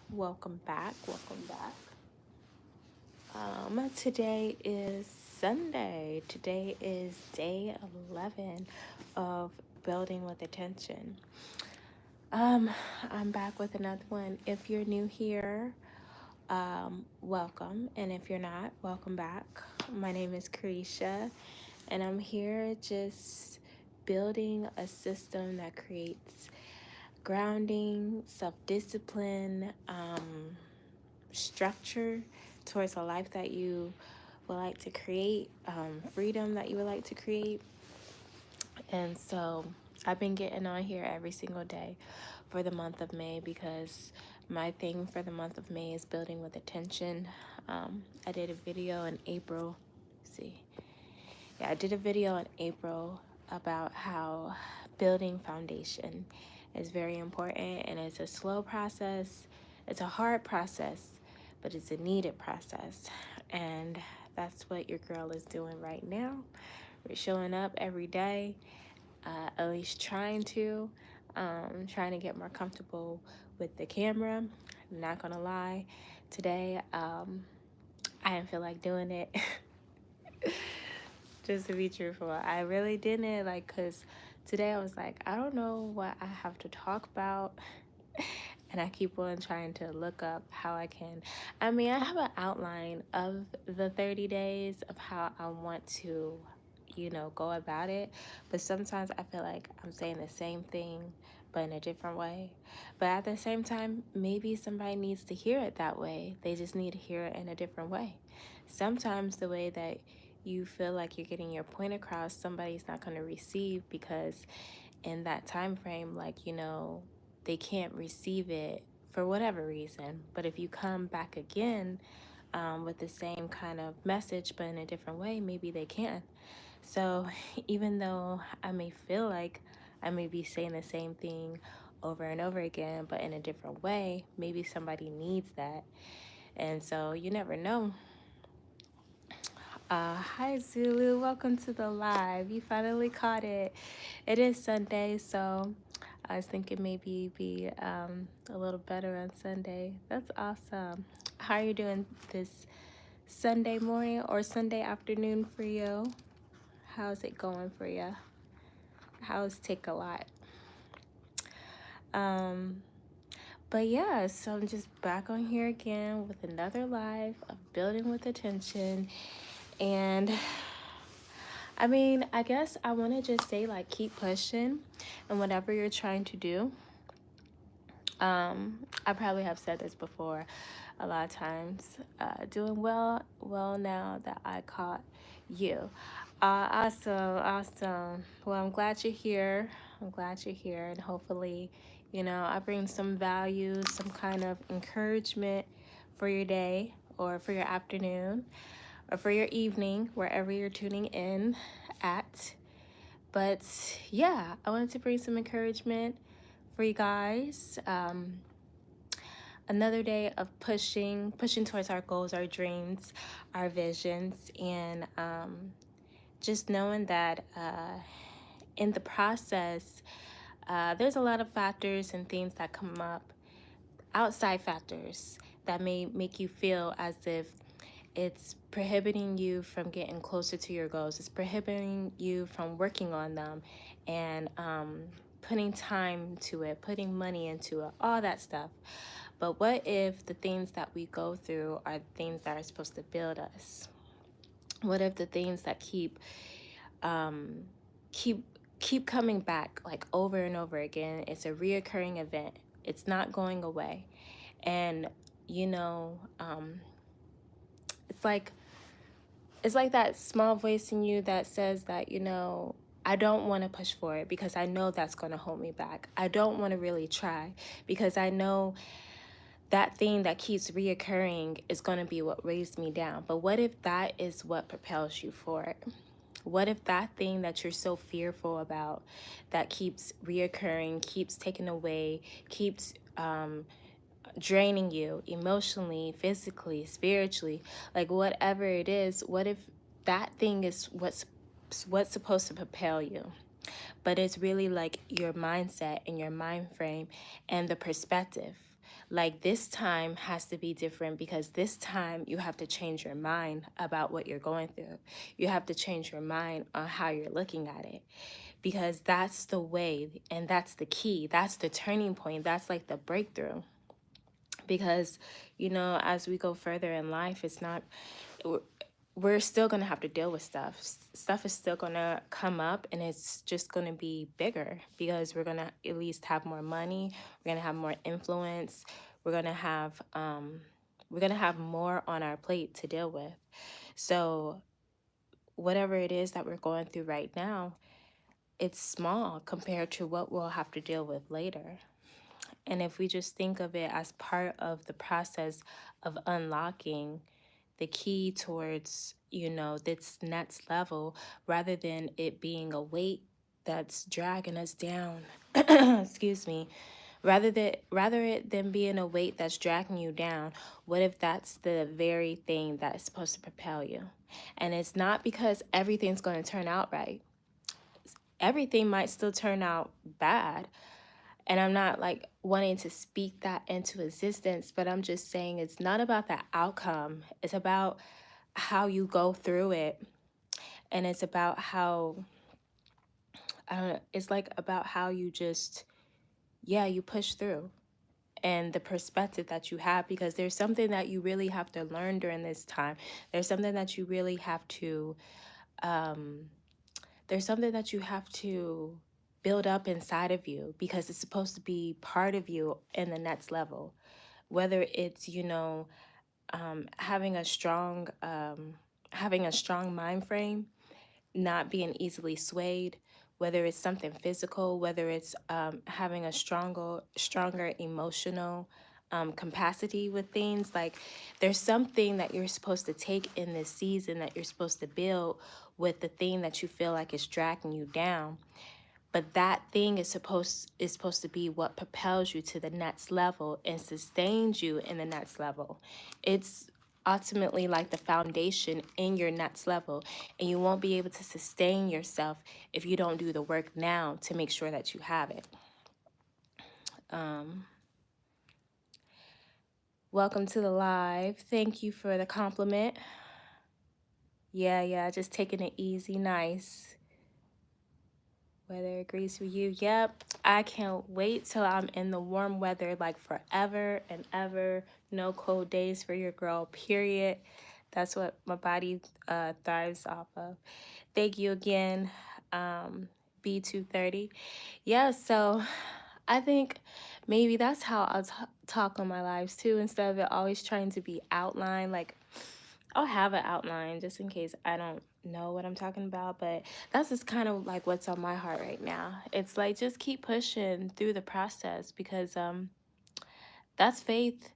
Welcome back. Today is Sunday. Today is day 11 of Building with Attention. Um, I'm back with another one. If you're new here, welcome. And if you're not, welcome back. My name is Kareesha, and I'm here just building a system that creates grounding, self-discipline, structure towards a life that you would like to create, freedom that you would like to create. And so I've been getting on here every single day for the month of May because my thing for the month of May is building with attention. I did a video in April. I did a video in April about how building foundation is very important, and it's a slow process. It's a hard process, but it's a needed process. And that's what your girl is doing right now. We're showing up every day, at least trying to get more comfortable with the camera. I'm not gonna lie, today I didn't feel like doing it. Just to be truthful, I really didn't, because today I was like, I don't know what I have to talk about. And I keep on trying to look up how I can. I have an outline of the 30 days of how I want to, go about it. But sometimes I feel like I'm saying the same thing, but in a different way. But at the same time, maybe somebody needs to hear it that way. They just need to hear it in a different way. Sometimes the way that you feel like you're getting your point across, somebody's not going to receive because in that time frame, they can't receive it for whatever reason. But if you come back again with the same kind of message but in a different way, maybe they can. So even though I may feel like I may be saying the same thing over and over again but in a different way, maybe somebody needs that. And so you never know. Hi Zulu, welcome to the live. You finally caught it. It is Sunday, so I was thinking maybe be a little better on Sunday. That's awesome. How are you doing this Sunday morning or Sunday afternoon for you? How's it going for you? How's Take a Lot? But yeah, so I'm just back on here again with another live of Building with Attention. And I guess I want to just say, keep pushing and whatever you're trying to do. I probably have said this before a lot of times. Doing well now that I caught you. Awesome. Well, I'm glad you're here. And hopefully, I bring some value, some kind of encouragement for your day or for your afternoon or for your evening, wherever you're tuning in at. But yeah, I wanted to bring some encouragement for you guys. Another day of pushing towards our goals, our dreams, our visions, and just knowing that in the process, there's a lot of factors and things that come up, outside factors that may make you feel as if it's prohibiting you from getting closer to your goals. It's prohibiting you from working on them and putting time to it, putting money into it, all that stuff. But what if the things that we go through are the things that are supposed to build us? What if the things that keep coming back over and over again? It's a reoccurring event. It's not going away. And it's like that small voice in you that says that, I don't want to push forward because I know that's going to hold me back. I don't want to really try because I know that thing that keeps reoccurring is going to be what weighs me down. But what if that is what propels you forward? What if that thing that you're so fearful about, that keeps reoccurring, keeps taking away, keeps draining you emotionally, physically, spiritually, whatever it is, what if that thing is what's supposed to propel you? But it's really your mindset and your mind frame and the perspective. Like, this time has to be different because this time you have to change your mind about what you're going through. You have to change your mind on how you're looking at it, because that's the way and that's the key. That's the turning point. That's like the breakthrough. Because, as we go further in life, it's not, we're still going to have to deal with stuff. Stuff is still going to come up, and it's just going to be bigger because we're going to at least have more money. We're going to have more influence. We're going to have more on our plate to deal with. So whatever it is that we're going through right now, it's small compared to what we'll have to deal with later. And if we just think of it as part of the process of unlocking the key towards, this next level, rather than it being a weight that's dragging us down, excuse me, rather it than being a weight that's dragging you down, what if that's the very thing that is supposed to propel you? And it's not because everything's going to turn out right. Everything might still turn out bad, and I'm not like wanting to speak that into existence, but I'm just saying it's not about the outcome. It's about how you go through it. And it's about how, I don't know, it's like about how you just, you push through, and the perspective that you have, because there's something that you really have to learn during this time. There's something that you really have to, there's something that you have to build up inside of you, because it's supposed to be part of you in the next level. Whether it's, having a strong, mind frame, not being easily swayed, whether it's something physical, whether it's having a stronger emotional capacity with things. Like, there's something that you're supposed to take in this season, that you're supposed to build with the thing that you feel like is dragging you down. But that thing is supposed to be what propels you to the next level and sustains you in the next level. It's ultimately like the foundation in your next level, and you won't be able to sustain yourself if you don't do the work now to make sure that you have it. Welcome to the live. Thank you for the compliment. Yeah, just taking it easy, nice. Weather agrees with you. Yep, I can't wait till I'm in the warm weather, like forever and ever. No cold days for your girl, period. That's what my body thrives off of. Thank you again, B230. Yeah, so I think maybe that's how I'll talk on my lives too, instead of it always trying to be outlined. Like, I'll have an outline just in case I don't know what I'm talking about, but that's just kind of like what's on my heart right now. It's like, just keep pushing through the process, because that's faith.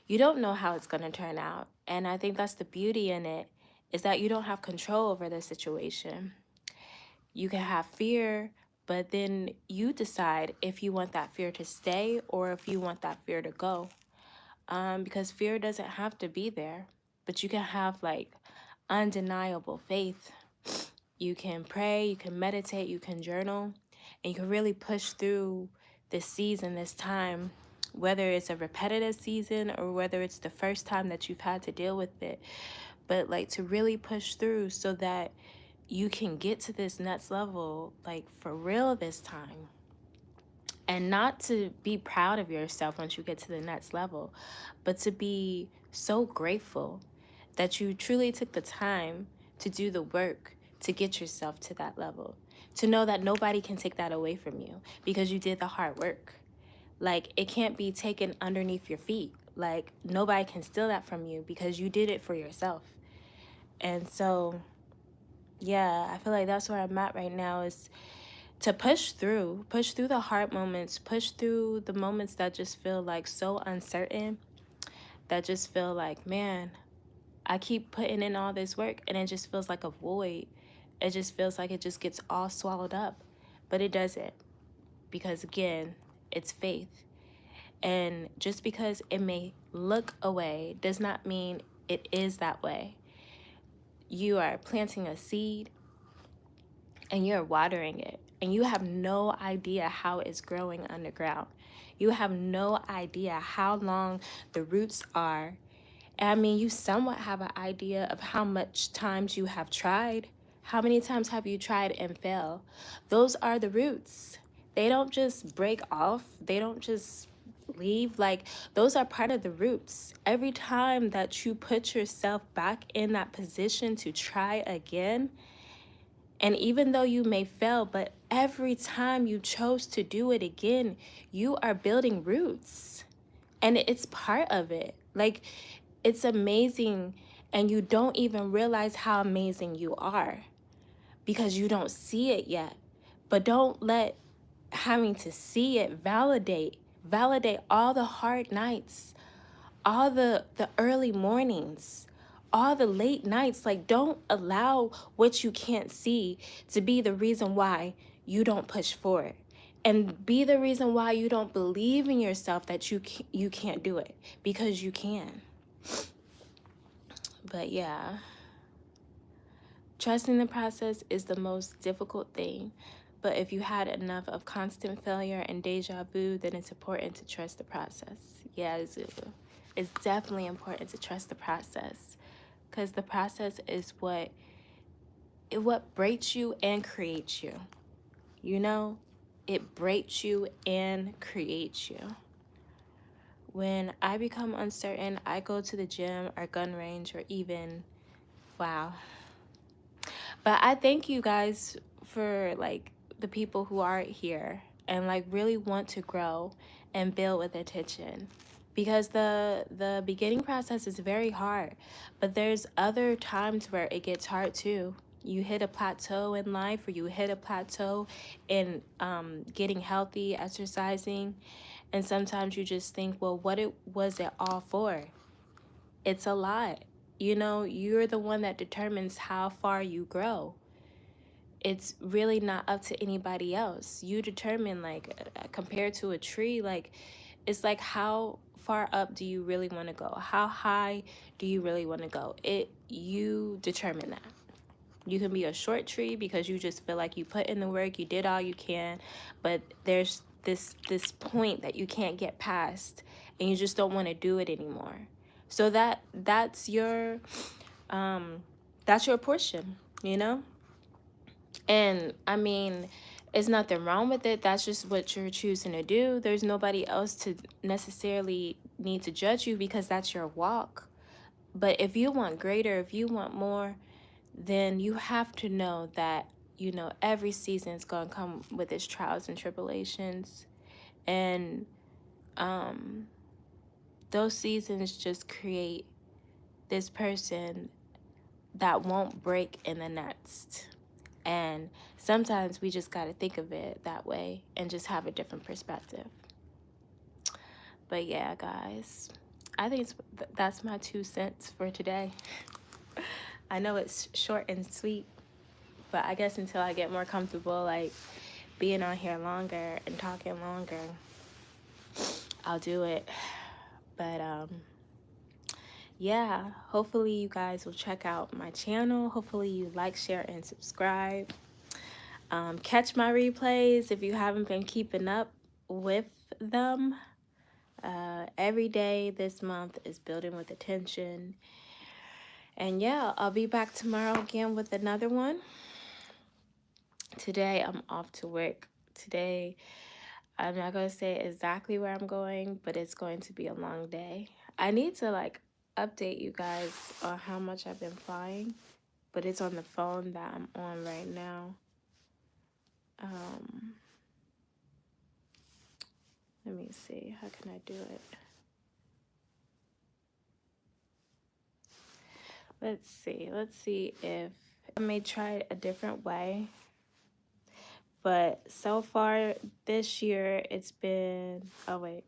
You don't know how it's going to turn out. And I think that's the beauty in it, is that you don't have control over the situation. You can have fear, but then you decide if you want that fear to stay or if you want that fear to go. Because fear doesn't have to be there, but you can have like undeniable faith. You can pray, you can meditate, you can journal, and you can really push through this season, this time, whether it's a repetitive season or whether it's the first time that you've had to deal with it. But like, to really push through so that you can get to this next level, like for real this time. And not to be proud of yourself once you get to the next level, but to be so grateful that you truly took the time to do the work to get yourself to that level. To know that nobody can take that away from you because you did the hard work. Like, it can't be taken underneath your feet. Like, nobody can steal that from you because you did it for yourself. And so, yeah, I feel like that's where I'm at right now, is to push through the hard moments, push through the moments that just feel like so uncertain, that just feel like, man, I keep putting in all this work and it just feels like a void. It just feels like it just gets all swallowed up, but it doesn't, because again, it's faith. And just because it may look away does not mean it is that way. You are planting a seed and you're watering it, and you have no idea how it's growing underground. You have no idea how long the roots are. I mean, you somewhat have an idea of how much times you have tried. How many times have you tried and failed? Those are the roots. They don't just break off. They don't just leave. Like, those are part of the roots. Every time that you put yourself back in that position to try again, and even though you may fail, but every time you chose to do it again, you are building roots. And it's part of it. Like, it's amazing, and you don't even realize how amazing you are because you don't see it yet. But don't let having to see it validate all the hard nights, all the early mornings, all the late nights. Like, don't allow what you can't see to be the reason why you don't push forward, and be the reason why you don't believe in yourself that you can't do it, because you can. But yeah, trusting the process is the most difficult thing. But if you had enough of constant failure and deja vu, then it's important to trust the process. Yeah, it's definitely important to trust the process, because the process is what breaks you and creates you. You know, it breaks you and creates you. When I become uncertain, I go to the gym or gun range, or even, wow. But I thank you guys for, like, the people who are here and, like, really want to grow and build with attention, because the beginning process is very hard, but there's other times where it gets hard too. You hit a plateau in life, or you hit a plateau in getting healthy, exercising, and sometimes you just think, well, was it all for? It's a lot. You know, you're the one that determines how far you grow. It's really not up to anybody else. You determine, like, compared to a tree, like, it's like, how far up do you really want to go? How high do you really want to go? You determine that. You can be a short tree because you just feel like you put in the work, you did all you can, but there's this point that you can't get past, and you just don't want to do it anymore. So that's your portion, you know? And I mean, there's nothing wrong with it. That's just what you're choosing to do. There's nobody else to necessarily need to judge you, because that's your walk. But if you want greater, if you want more, then you have to know that, you know, every season is going to come with its trials and tribulations. And those seasons just create this person that won't break in the next. And sometimes we just got to think of it that way and just have a different perspective. But yeah, guys, I think that's my 2 cents for today. I know it's short and sweet, but I guess until I get more comfortable, like, being on here longer and talking longer, I'll do it. But yeah, hopefully you guys will check out my channel. Hopefully you like, share, and subscribe. Catch my replays if you haven't been keeping up with them. Every day this month is building with attention. And yeah, I'll be back tomorrow again with another one. Today I'm off to work. Today I'm not going to say exactly where I'm going, but it's going to be a long day. I need to, like, update you guys on how much I've been flying, but it's on the phone that I'm on right now. Let me see. How can I do it? Let's see. Let's see if I may try a different way. But so far this year, it's been, oh wait,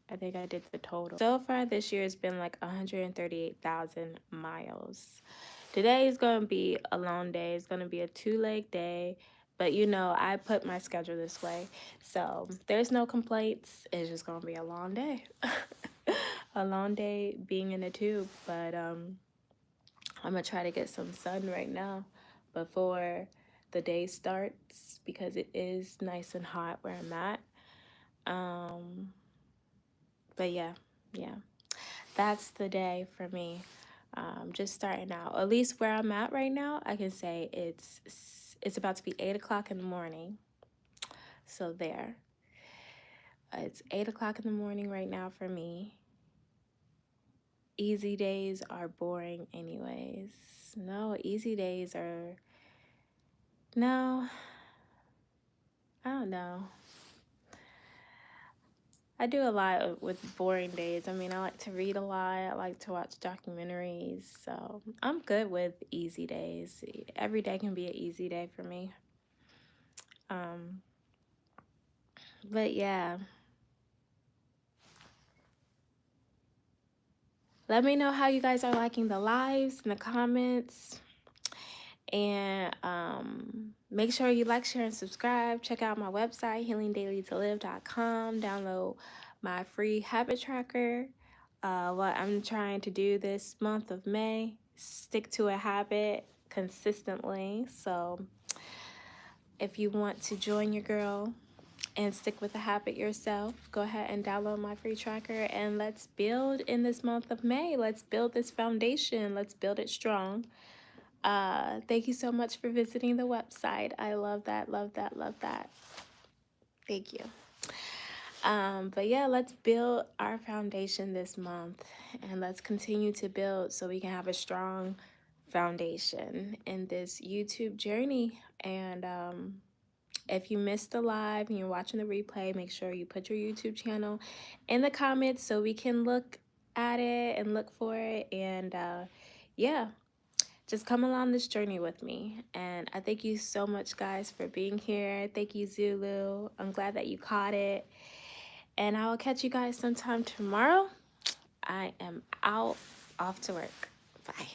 I think I did the total. So far this year, it's been like 138,000 miles. Today is going to be a long day. It's going to be a 2-leg day. But, you know, I put my schedule this way. So there's no complaints. It's just going to be a long day. A long day being in a tube. But I'm going to try to get some sun right now before the day starts, because it is nice and hot where I'm at. Um, but yeah, that's the day for me. Just starting out. At least where I'm at right now, I can say it's about to be 8 o'clock in the morning. So there, it's 8 o'clock in the morning right now for me. Easy days are boring, anyways. No, easy days are no. I don't know. I do a lot with boring days. I mean, I like to read a lot. I like to watch documentaries. So I'm good with easy days. Every day can be an easy day for me. Um, but yeah, let me know how you guys are liking the lives in the comments. And make sure you like, share, and subscribe. Check out my website, healingdailytolive.com. Download my free habit tracker. What I'm trying to do this month of May, stick to a habit consistently. So if you want to join your girl and stick with the habit yourself, go ahead and download my free tracker, and let's build in this month of May. Let's build this foundation. Let's build it strong. Thank you so much for visiting the website. I love that, love that, love that. Thank you. But yeah, let's build our foundation this month, and let's continue to build so we can have a strong foundation in this YouTube journey. And if you missed the live and you're watching the replay, make sure you put your YouTube channel in the comments so we can look at it and look for it. And yeah, just come along this journey with me. And I thank you so much, guys, for being here. Thank you, Zulu. I'm glad that you caught it. And I will catch you guys sometime tomorrow. I am out, off to work. Bye.